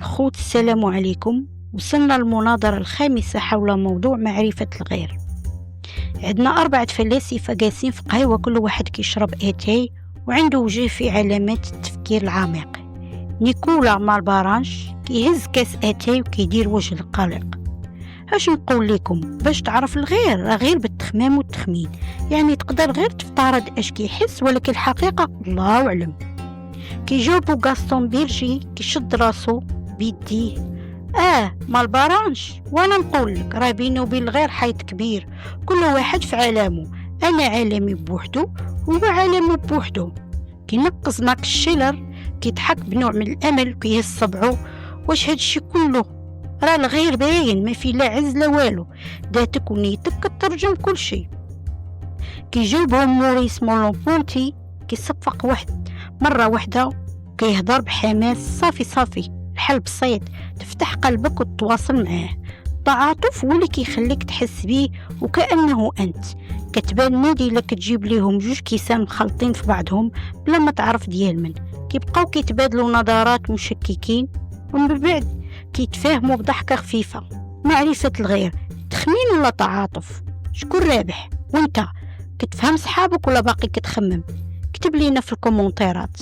الخوت، السلام عليكم. وصلنا للمناظرة الخامسة حول موضوع معرفة الغير. عندنا 4 فلاسفة جالسين في قهوة، كل واحد كيشرب اتاي وعنده وجه في علامات التفكير العميق. نيكولا مالبارانش كيهز كاس اتاي وكيدير وجه القلق. اش نقول لكم؟ باش تعرف الغير راه غير بالتخمام والتخمين، يعني تقدر غير تفترض اش كيحس، ولكن الحقيقة الله أعلم. كيجاوبو غاستون بيرجي كيشد راسو بيديه. مالبارانش، وانا نقول لك راه بيني وبين الغير حيط كبير، كل واحد في عالمه، انا عالمي بوحدو وهو عالمه بوحدو. كينقز ماكس شيلر كيضحك بنوع من الامل وكيهز صبعو. واش هادشي كله؟ راه الغير باين، ما في لا عز لا والو، ذاتك ونيتك كترجم كل شيء. كيجاوبهم موريس مولومبونتي كيصفق واحد مرة واحدة كيهضر بحماس. صافي الحل بسيط، تفتح قلبك وتتواصل معاه. التعاطف هو اللي كيخليك تحس بيه وكأنه أنت. كتبان نادلة كتجيب ليهم 2 كيسان مخلطين في بعضهم بلا ما تعرف ديال من. كيبقاو كيتبادلوا نظرات مشككين، ومن بعد كيتفاهموا بضحكة خفيفة. معرفة الغير، تخمين ولا تعاطف؟ شكون رابح؟ وانت كتفهم صحابك ولا باقي كتخمم؟ اكتب لينا في الكومنتيرات.